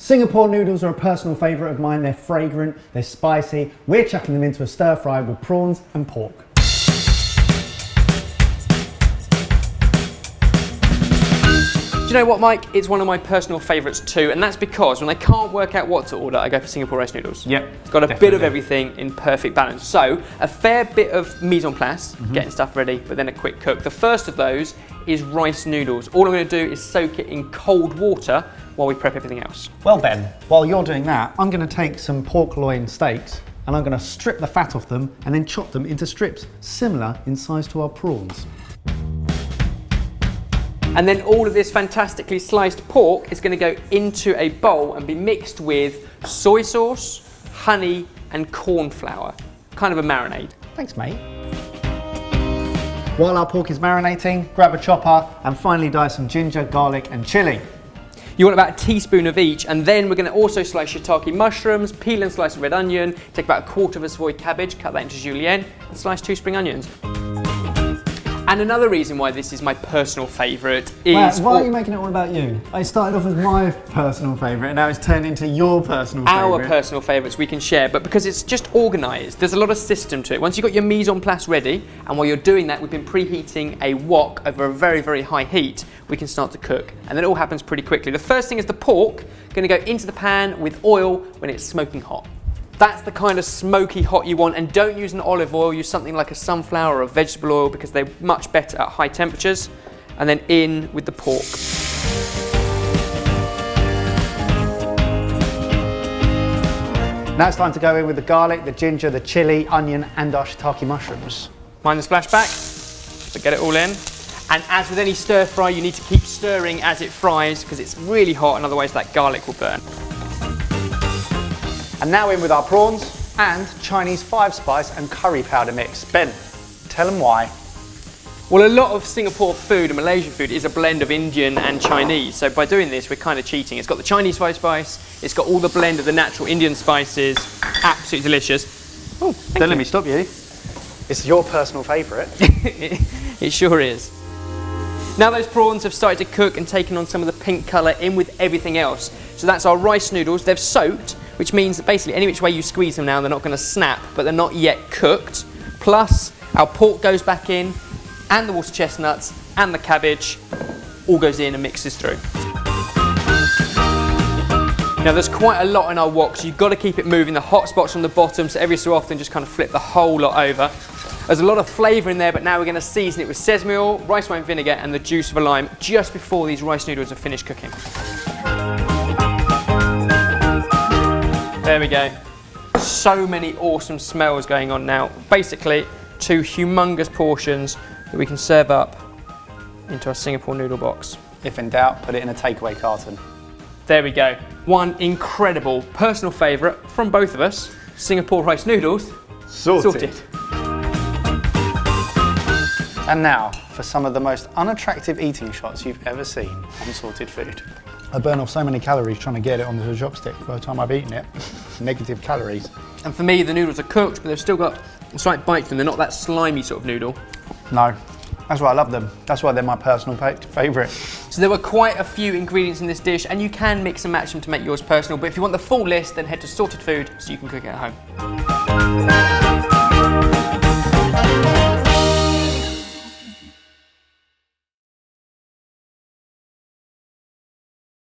Singapore noodles are a personal favourite of mine. They're fragrant, they're spicy. We're chucking them into a stir fry with prawns and pork. Do you know what, Mike? It's one of my personal favourites too, and that's because when I can't work out what to order, I go for Singapore rice noodles. Yep. It's got a bit of everything in perfect balance. So, a fair bit of mise en place, getting stuff ready, but then a quick cook. The first of those is rice noodles. All I'm going to do is soak it in cold water while we prep everything else. Well Ben, while you're doing that, I'm going to take some pork loin steaks and I'm going to strip the fat off them and then chop them into strips, similar in size to our prawns. And then all of this fantastically sliced pork is going to go into a bowl and be mixed with soy sauce, honey and corn flour. Kind of a marinade. Thanks mate. While our pork is marinating, grab a chopper and finally dice some ginger, garlic and chilli. You want about a teaspoon of each, and then we're going to also slice shiitake mushrooms, peel and slice a red onion, take about a quarter of a Savoy cabbage, cut that into julienne, and slice 2 spring onions. And another reason why this is my personal favourite is... Why are you making it all about you? I started off as my personal favourite and now it's turned into your personal favourite. Our personal favourites we can share, but because it's just organised, there's a lot of system to it. Once you've got your mise en place ready, and while you're doing that, we've been preheating a wok over a very, very high heat, we can start to cook. And then it all happens pretty quickly. The first thing is the pork, going to go into the pan with oil when it's smoking hot. That's the kind of smoky hot you want, and don't use an olive oil, use something like a sunflower or a vegetable oil because they're much better at high temperatures. And then in with the pork. Now it's time to go in with the garlic, the ginger, the chilli, onion and our shiitake mushrooms. Mind the splashback, but get it all in. And as with any stir fry, you need to keep stirring as it fries because it's really hot and otherwise that garlic will burn. And now in with our prawns and Chinese 5-spice and curry powder mix. Ben, tell them why. Well, a lot of Singapore food and Malaysian food is a blend of Indian and Chinese. So by doing this, we're kind of cheating. It's got the Chinese 5-spice, it's got all the blend of the natural Indian spices. Absolutely delicious. Oh, don't let me stop you. It's your personal favourite. It sure is. Now those prawns have started to cook and taken on some of the pink colour in with everything else. So that's our rice noodles. They've soaked, which means that basically any which way you squeeze them now, they're not going to snap, but they're not yet cooked. Plus, our pork goes back in, and the water chestnuts, and the cabbage, all goes in and mixes through. Now there's quite a lot in our wok, so you've got to keep it moving. The hot spots on the bottom, so every so often just kind of flip the whole lot over. There's a lot of flavour in there, but now we're going to season it with sesame oil, rice wine vinegar, and the juice of a lime just before these rice noodles are finished cooking. There we go. So many awesome smells going on now. Basically, 2 humongous portions that we can serve up into our Singapore noodle box. If in doubt, put it in a takeaway carton. There we go. One incredible personal favourite from both of us, Singapore rice noodles. Sorted. And now for some of the most unattractive eating shots you've ever seen on Sorted Food. I burn off so many calories trying to get it onto the chopstick by the time I've eaten it. Negative calories. And for me, the noodles are cooked, but they've still got a slight bite to them. They're not that slimy sort of noodle. No, that's why I love them. That's why they're my personal favourite. So there were quite a few ingredients in this dish, and you can mix and match them to make yours personal. But if you want the full list, then head to Sorted Food so you can cook it at home.